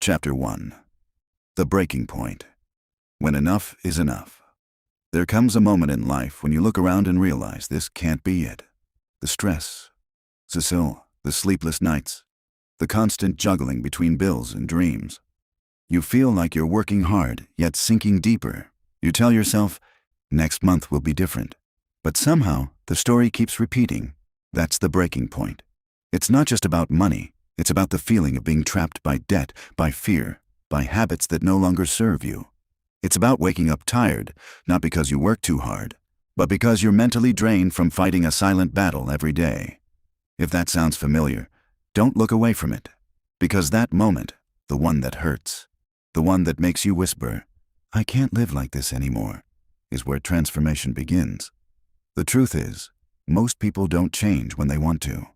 Chapter 1. The Breaking Point. When enough is enough. There comes a moment in life when you look around and realize this can't be it. The stress, Cecile, the sleepless nights, the constant juggling between bills and dreams. You feel like you're working hard, yet sinking deeper. You tell yourself, next month will be different. But somehow, the story keeps repeating. That's the breaking point. It's not just about money. It's about the feeling of being trapped by debt, by fear, by habits that no longer serve you. It's about waking up tired, not because you work too hard, but because you're mentally drained from fighting a silent battle every day. If that sounds familiar, don't look away from it. Because that moment, the one that hurts, the one that makes you whisper, "I can't live like this anymore," is where transformation begins. The truth is, most people don't change when they want to.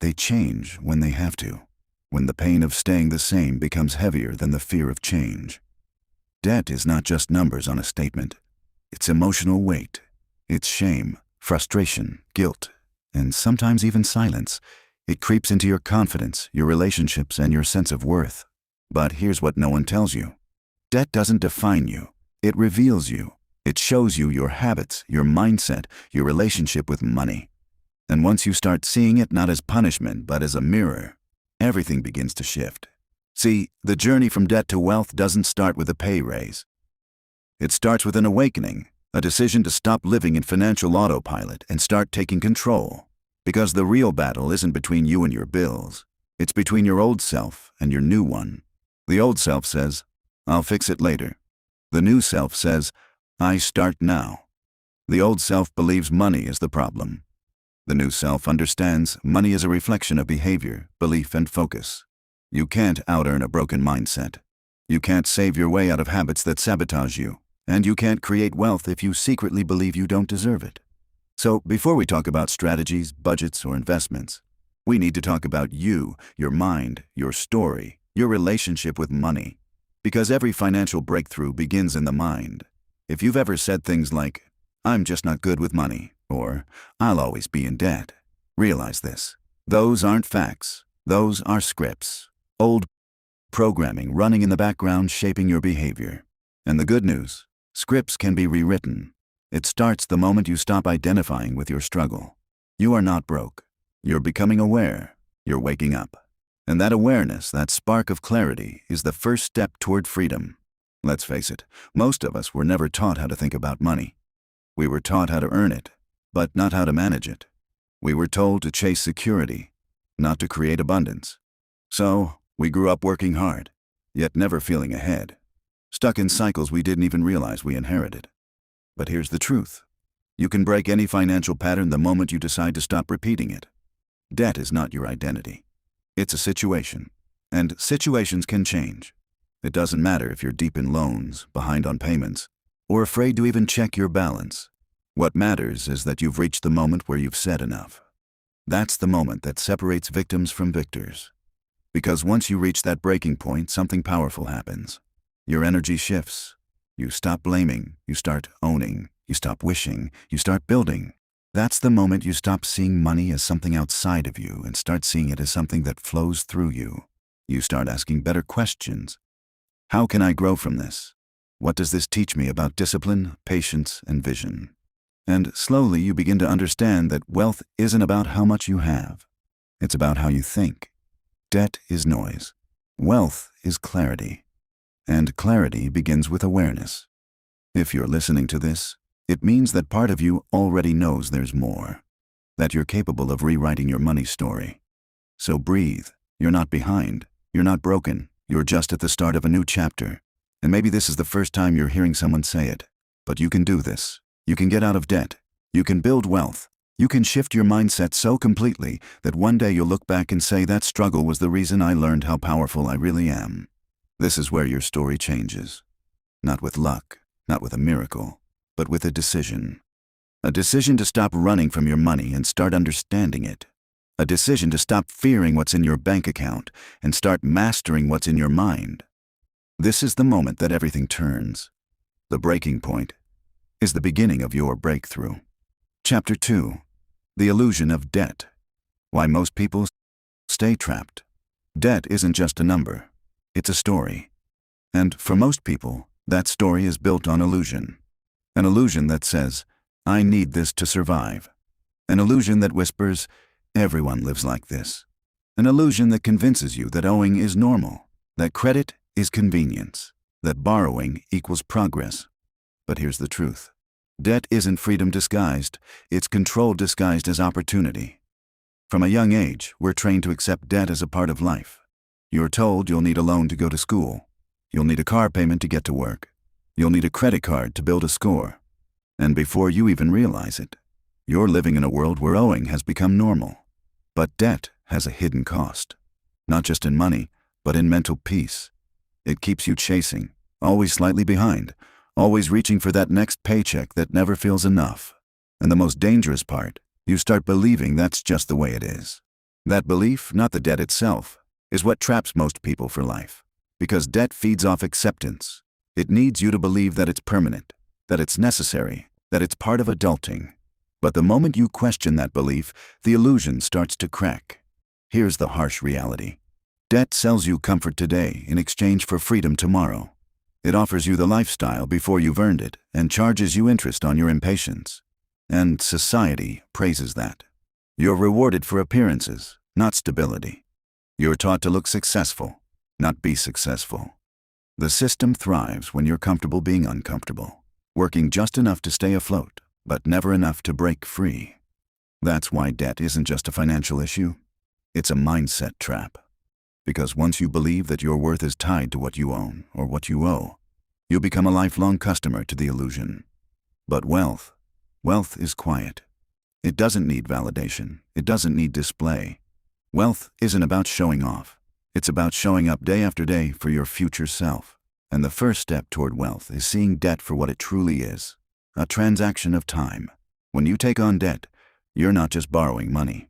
They change when they have to, when the pain of staying the same becomes heavier than the fear of change. Debt is not just numbers on a statement. It's emotional weight. It's shame, frustration, guilt, and sometimes even silence. It creeps into your confidence, your relationships, and your sense of worth. But here's what no one tells you. Debt doesn't define you. It reveals you. It shows you your habits, your mindset, your relationship with money. And once you start seeing it not as punishment but as a mirror, everything begins to shift. See, the journey from debt to wealth doesn't start with a pay raise. It starts with an awakening, a decision to stop living in financial autopilot and start taking control. Because the real battle isn't between you and your bills. It's between your old self and your new one. The old self says, "I'll fix it later." The new self says, "I start now." The old self believes money is the problem. The new self understands money is a reflection of behavior, belief, and focus. You can't out-earn a broken mindset. You can't save your way out of habits that sabotage you. And you can't create wealth if you secretly believe you don't deserve it. So before we talk about strategies, budgets, or investments, we need to talk about you, your mind, your story, your relationship with money. Because every financial breakthrough begins in the mind. If you've ever said things like, "I'm just not good with money," or "I'll always be in debt," realize this. Those aren't facts. Those are scripts. Old programming running in the background shaping your behavior. And the good news, scripts can be rewritten. It starts the moment you stop identifying with your struggle. You are not broke. You're becoming aware. You're waking up. And that awareness, that spark of clarity, is the first step toward freedom. Let's face it, most of us were never taught how to think about money. We were taught how to earn it, but not how to manage it. We were told to chase security, not to create abundance. So, we grew up working hard, yet never feeling ahead, stuck in cycles we didn't even realize we inherited. But here's the truth. You can break any financial pattern the moment you decide to stop repeating it. Debt is not your identity. It's a situation, and situations can change. It doesn't matter if you're deep in loans, behind on payments, or afraid to even check your balance. What matters is that you've reached the moment where you've said enough. That's the moment that separates victims from victors. Because once you reach that breaking point, something powerful happens. Your energy shifts. You stop blaming, you start owning, you stop wishing, you start building. That's the moment you stop seeing money as something outside of you and start seeing it as something that flows through you. You start asking better questions. How can I grow from this? What does this teach me about discipline, patience, and vision? And slowly you begin to understand that wealth isn't about how much you have. It's about how you think. Debt is noise. Wealth is clarity. And clarity begins with awareness. If you're listening to this, it means that part of you already knows there's more. That you're capable of rewriting your money story. So breathe. You're not behind. You're not broken. You're just at the start of a new chapter. And maybe this is the first time you're hearing someone say it. But you can do this. You can get out of debt. You can build wealth. You can shift your mindset so completely that one day you'll look back and say that struggle was the reason I learned how powerful I really am. This is where your story changes. Not with luck, not with a miracle, but with a decision. A decision to stop running from your money and start understanding it. A decision to stop fearing what's in your bank account and start mastering what's in your mind. This is the moment that everything turns. The breaking point is the beginning of your breakthrough. Chapter 2. The Illusion of Debt. Why most people stay trapped. Debt isn't just a number. It's a story. And for most people, that story is built on illusion. An illusion that says, I need this to survive. An illusion that whispers, everyone lives like this. An illusion that convinces you that owing is normal, that credit is convenience, that borrowing equals progress. But here's the truth. Debt isn't freedom disguised, it's control disguised as opportunity. From a young age, we're trained to accept debt as a part of life. You're told you'll need a loan to go to school. You'll need a car payment to get to work. You'll need a credit card to build a score. And before you even realize it, you're living in a world where owing has become normal. But debt has a hidden cost. Not just in money, but in mental peace. It keeps you chasing, always slightly behind, always reaching for that next paycheck that never feels enough. And the most dangerous part, you start believing that's just the way it is. That belief, not the debt itself, is what traps most people for life. Because debt feeds off acceptance. It needs you to believe that it's permanent, that it's necessary, that it's part of adulting. But the moment you question that belief, the illusion starts to crack. Here's the harsh reality. Debt sells you comfort today in exchange for freedom tomorrow. It offers you the lifestyle before you've earned it and charges you interest on your impatience. And society praises that. You're rewarded for appearances, not stability. You're taught to look successful, not be successful. The system thrives when you're comfortable being uncomfortable, working just enough to stay afloat, but never enough to break free. That's why debt isn't just a financial issue. It's a mindset trap. Because once you believe that your worth is tied to what you own or what you owe, you become a lifelong customer to the illusion. But wealth is quiet. It doesn't need validation. It doesn't need display. Wealth isn't about showing off. It's about showing up day after day for your future self. And the first step toward wealth is seeing debt for what it truly is. A transaction of time. When you take on debt, you're not just borrowing money.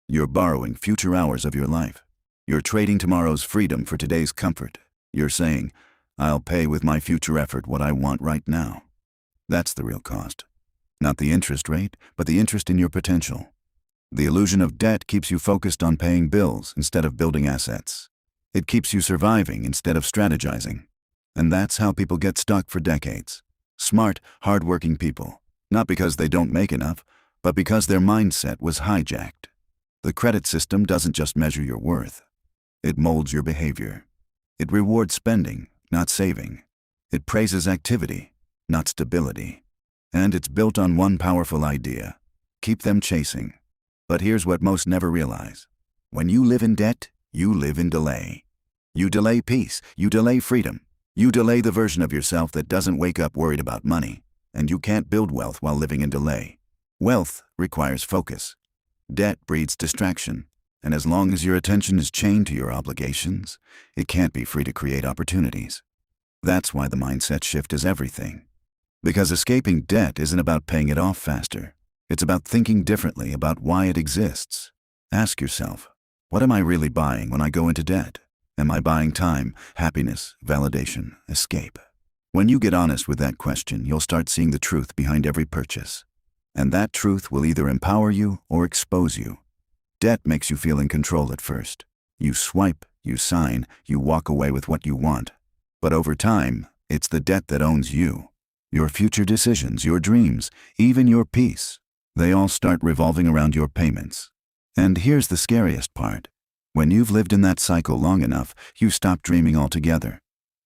You're borrowing future hours of your life. You're trading tomorrow's freedom for today's comfort. You're saying, I'll pay with my future effort what I want right now. That's the real cost. Not the interest rate, but the interest in your potential. The illusion of debt keeps you focused on paying bills instead of building assets. It keeps you surviving instead of strategizing. And that's how people get stuck for decades. Smart, hardworking people. Not because they don't make enough, but because their mindset was hijacked. The credit system doesn't just measure your worth. It molds your behavior. It rewards spending, not saving. It praises activity, not stability. And it's built on one powerful idea. Keep them chasing. But here's what most never realize. When you live in debt, you live in delay. You delay peace. You delay freedom. You delay the version of yourself that doesn't wake up worried about money. And you can't build wealth while living in delay. Wealth requires focus. Debt breeds distraction. And as long as your attention is chained to your obligations, it can't be free to create opportunities. That's why the mindset shift is everything. Because escaping debt isn't about paying it off faster. It's about thinking differently about why it exists. Ask yourself, what am I really buying when I go into debt? Am I buying time, happiness, validation, escape? When you get honest with that question, you'll start seeing the truth behind every purchase. And that truth will either empower you or expose you. Debt makes you feel in control at first. You swipe, you sign, you walk away with what you want. But over time, it's the debt that owns you. Your future decisions, your dreams, even your peace. They all start revolving around your payments. And here's the scariest part. When you've lived in that cycle long enough, you stop dreaming altogether.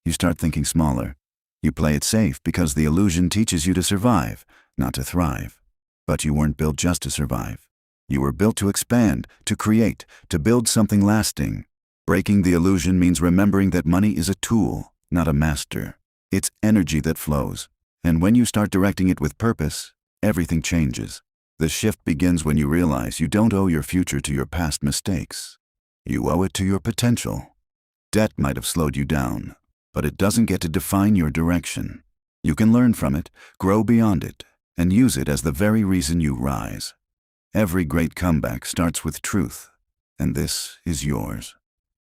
You start thinking smaller. You play it safe because the illusion teaches you to survive, not to thrive. But you weren't built just to survive. You were built to expand, to create, to build something lasting. Breaking the illusion means remembering that money is a tool, not a master. It's energy that flows. And when you start directing it with purpose, everything changes. The shift begins when you realize you don't owe your future to your past mistakes. You owe it to your potential. Debt might have slowed you down, but it doesn't get to define your direction. You can learn from it, grow beyond it, and use it as the very reason you rise. Every great comeback starts with truth, and this is yours.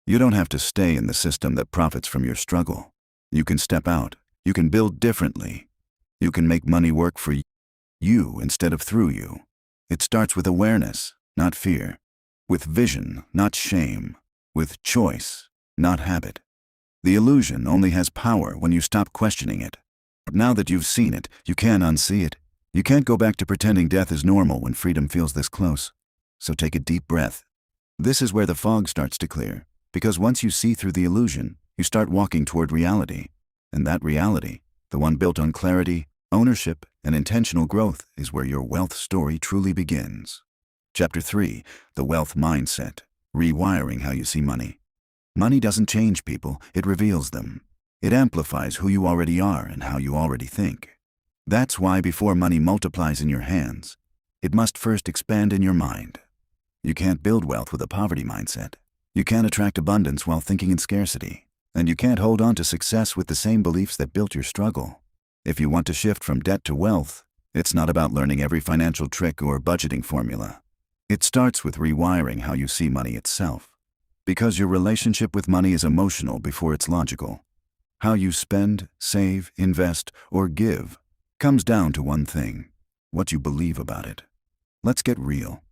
You don't have to stay in the system that profits from your struggle. You can step out. You can build differently. You can make money work for you instead of through you. It starts with awareness, not fear. With vision, not shame. With choice, not habit. The illusion only has power when you stop questioning it. Now that you've seen it, you can't unsee it. You can't go back to pretending death is normal when freedom feels this close. So take a deep breath. This is where the fog starts to clear, because once you see through the illusion, you start walking toward reality. And that reality, the one built on clarity, ownership, and intentional growth, is where your wealth story truly begins. Chapter 3, The Wealth Mindset, Rewiring How You See Money. Money doesn't change people, it reveals them. It amplifies who you already are and how you already think. That's why before money multiplies in your hands, it must first expand in your mind. You can't build wealth with a poverty mindset. You can't attract abundance while thinking in scarcity. And you can't hold on to success with the same beliefs that built your struggle. If you want to shift from debt to wealth, it's not about learning every financial trick or budgeting formula. It starts with rewiring how you see money itself. Because your relationship with money is emotional before it's logical. How you spend, save, invest, or give comes down to one thing: what you believe about it. Let's get real.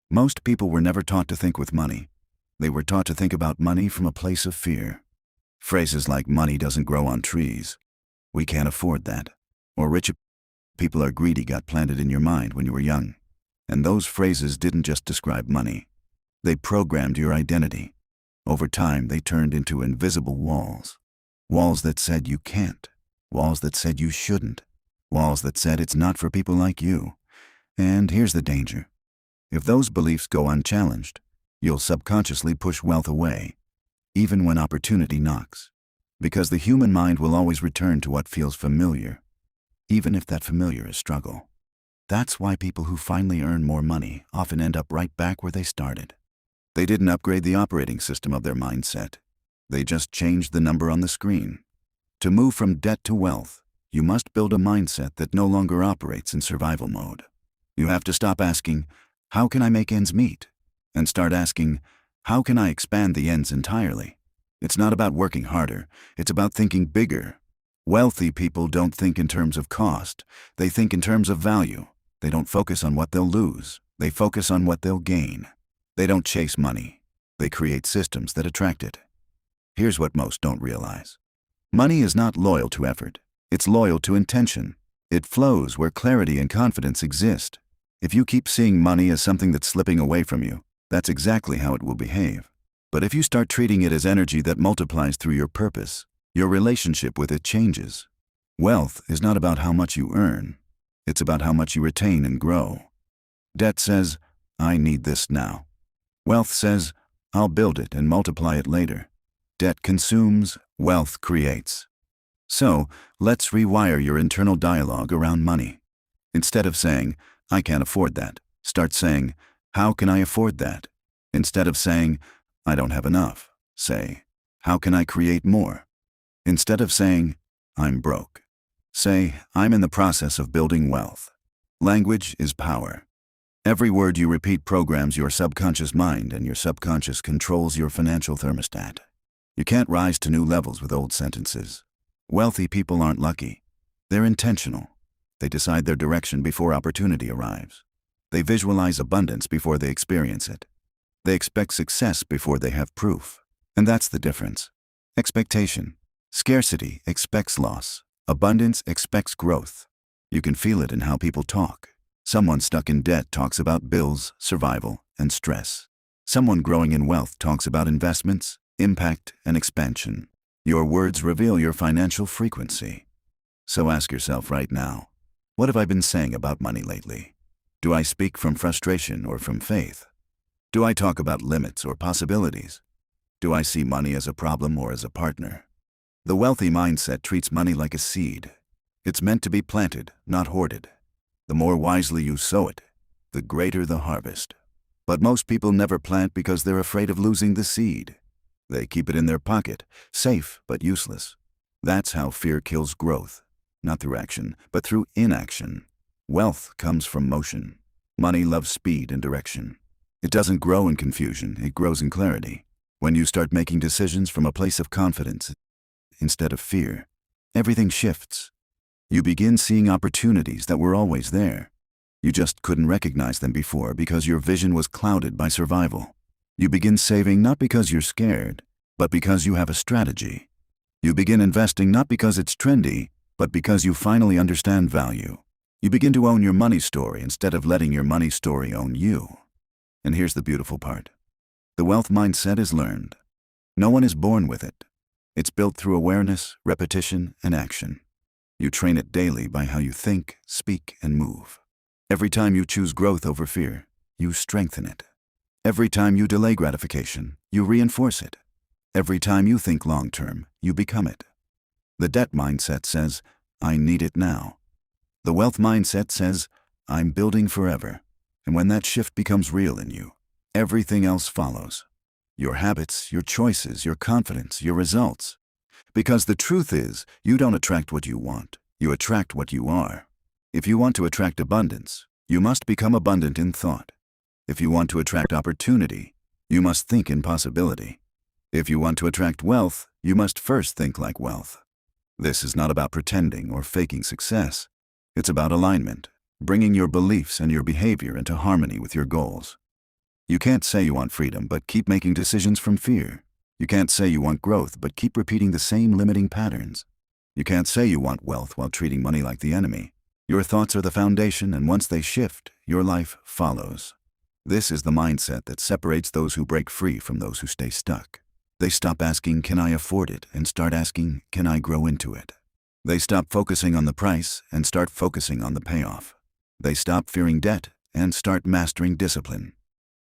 Most people were never taught to think with money. They were taught to think about money from a place of fear. Phrases like "money doesn't grow on trees," "we can't afford that," or "rich people are greedy" got planted in your mind when you were young. And those phrases didn't just describe money. They programmed your identity. Over time, they turned into invisible walls. Walls that said you can't. Walls that said you shouldn't. Walls that said it's not for people like you. And here's the danger. If those beliefs go unchallenged, you'll subconsciously push wealth away, even when opportunity knocks. Because the human mind will always return to what feels familiar, even if that familiar is struggle. That's why people who finally earn more money often end up right back where they started. They didn't upgrade the operating system of their mindset. They just changed the number on the screen. To move from debt to wealth, you must build a mindset that no longer operates in survival mode. You have to stop asking, "How can I make ends meet?" and start asking, "How can I expand the ends entirely?" It's not about working harder, it's about thinking bigger. Wealthy people don't think in terms of cost, they think in terms of value. They don't focus on what they'll lose, they focus on what they'll gain. They don't chase money, they create systems that attract it. Here's what most don't realize. Money is not loyal to effort, it's loyal to intention. It flows where clarity and confidence exist. If you keep seeing money as something that's slipping away from you, that's exactly how it will behave. But if you start treating it as energy that multiplies through your purpose, your relationship with it changes. Wealth is not about how much you earn, it's about how much you retain and grow. Debt says, "I need this now." Wealth says, "I'll build it and multiply it later." Debt consumes, wealth creates. So, let's rewire your internal dialogue around money. Instead of saying, "I can't afford that," start saying, "How can I afford that?" Instead of saying, "I don't have enough," say, "How can I create more?" Instead of saying, "I'm broke," say, "I'm in the process of building wealth." Language is power. Every word you repeat programs your subconscious mind, and your subconscious controls your financial thermostat. You can't rise to new levels with old sentences. Wealthy people aren't lucky. They're intentional. They decide their direction before opportunity arrives. They visualize abundance before they experience it. They expect success before they have proof. And that's the difference. Expectation. Scarcity expects loss. Abundance expects growth. You can feel it in how people talk. Someone stuck in debt talks about bills, survival, and stress. Someone growing in wealth talks about investments, impact, and expansion. Your words reveal your financial frequency. So ask yourself right now, what have I been saying about money lately? Do I speak from frustration or from faith? Do I talk about limits or possibilities? Do I see money as a problem or as a partner? The wealthy mindset treats money like a seed. It's meant to be planted, not hoarded. The more wisely you sow it, the greater the harvest. But most people never plant because they're afraid of losing the seed. They keep it in their pocket, safe but useless. That's how fear kills growth, not through action, but through inaction. Wealth comes from motion. Money loves speed and direction. It doesn't grow in confusion, it grows in clarity. When you start making decisions from a place of confidence instead of fear, everything shifts. You begin seeing opportunities that were always there. You just couldn't recognize them before because your vision was clouded by survival. You begin saving not because you're scared, but because you have a strategy. You begin investing not because it's trendy, but because you finally understand value. You begin to own your money story instead of letting your money story own you. And here's the beautiful part. The wealth mindset is learned. No one is born with it. It's built through awareness, repetition, and action. You train it daily by how you think, speak, and move. Every time you choose growth over fear, you strengthen it. Every time you delay gratification, you reinforce it. Every time you think long-term, you become it. The debt mindset says, I need it now. The wealth mindset says, I'm building forever. And when that shift becomes real in you, everything else follows. Your habits, your choices, your confidence, your results. Because the truth is, you don't attract what you want. You attract what you are. If you want to attract abundance, you must become abundant in thought. If you want to attract opportunity, you must think in possibility. If you want to attract wealth, you must first think like wealth. This is not about pretending or faking success. It's about alignment, bringing your beliefs and your behavior into harmony with your goals. You can't say you want freedom but keep making decisions from fear. You can't say you want growth but keep repeating the same limiting patterns. You can't say you want wealth while treating money like the enemy. Your thoughts are the foundation, and once they shift, your life follows. This is the mindset that separates those who break free from those who stay stuck. They stop asking, can I afford it, and start asking, can I grow into it? They stop focusing on the price and start focusing on the payoff. They stop fearing debt and start mastering discipline.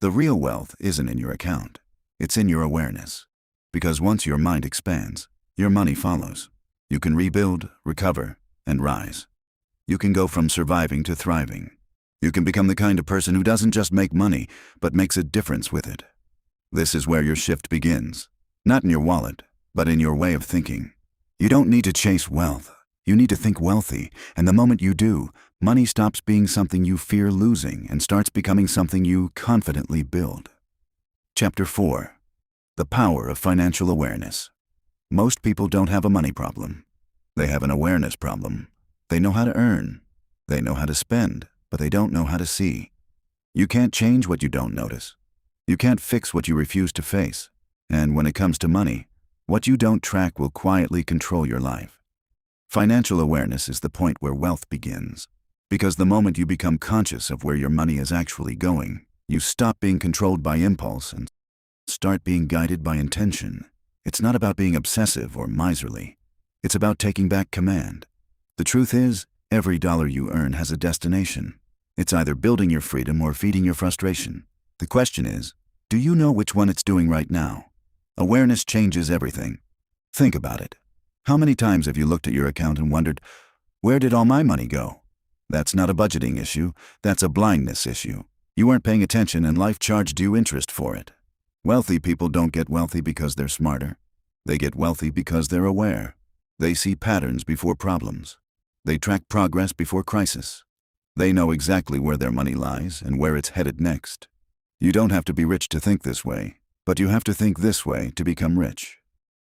The real wealth isn't in your account. It's in your awareness. Because once your mind expands, your money follows. You can rebuild, recover, and rise. You can go from surviving to thriving. You can become the kind of person who doesn't just make money, but makes a difference with it. This is where your shift begins. Not in your wallet, but in your way of thinking. You don't need to chase wealth. You need to think wealthy, and the moment you do, money stops being something you fear losing and starts becoming something you confidently build. Chapter 4. The Power of Financial Awareness. Most people don't have a money problem. They have an awareness problem. They know how to earn. They know how to spend, but they don't know how to see. You can't change what you don't notice. You can't fix what you refuse to face. And when it comes to money, what you don't track will quietly control your life. Financial awareness is the point where wealth begins. Because the moment you become conscious of where your money is actually going, you stop being controlled by impulse and start being guided by intention. It's not about being obsessive or miserly. It's about taking back command. The truth is, every dollar you earn has a destination. It's either building your freedom or feeding your frustration. The question is, do you know which one it's doing right now? Awareness changes everything. Think about it. How many times have you looked at your account and wondered, where did all my money go? That's not a budgeting issue. That's a blindness issue. You weren't paying attention and life charged you interest for it. Wealthy people don't get wealthy because they're smarter. They get wealthy because they're aware. They see patterns before problems. They track progress before crisis. They know exactly where their money lies and where it's headed next. You don't have to be rich to think this way, but you have to think this way to become rich.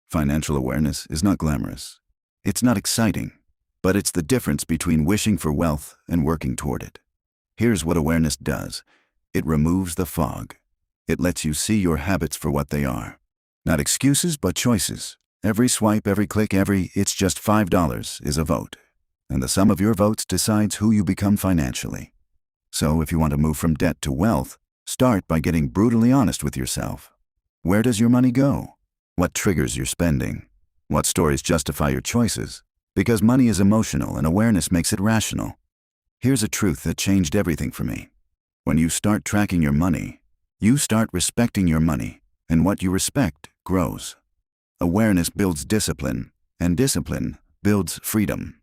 Financial awareness is not glamorous. It's not exciting, but it's the difference between wishing for wealth and working toward it. Here's what awareness does. It removes the fog. It lets you see your habits for what they are. Not excuses, but choices. Every swipe, every click, it's just $5 is a vote. And the sum of your votes decides who you become financially. So if you want to move from debt to wealth, start by getting brutally honest with yourself. Where does your money go? What triggers your spending? What stories justify your choices? Because money is emotional and awareness makes it rational. Here's a truth that changed everything for me. When you start tracking your money, you start respecting your money, and what you respect grows. Awareness builds discipline, and discipline builds freedom.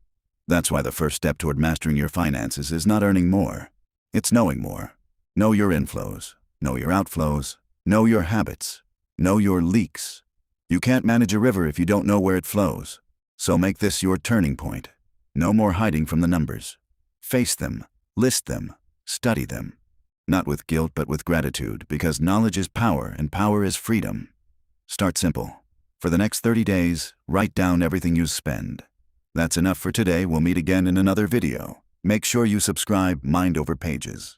That's why the first step toward mastering your finances is not earning more. It's knowing more. Know your inflows. Know your outflows. Know your habits. Know your leaks. You can't manage a river if you don't know where it flows. So make this your turning point. No more hiding from the numbers. Face them. List them. Study them. Not with guilt, but with gratitude, because knowledge is power and power is freedom. Start simple. For the next 30 days, write down everything you spend. That's enough for today. We'll meet again in another video. Make sure you subscribe. Mind Over Pages.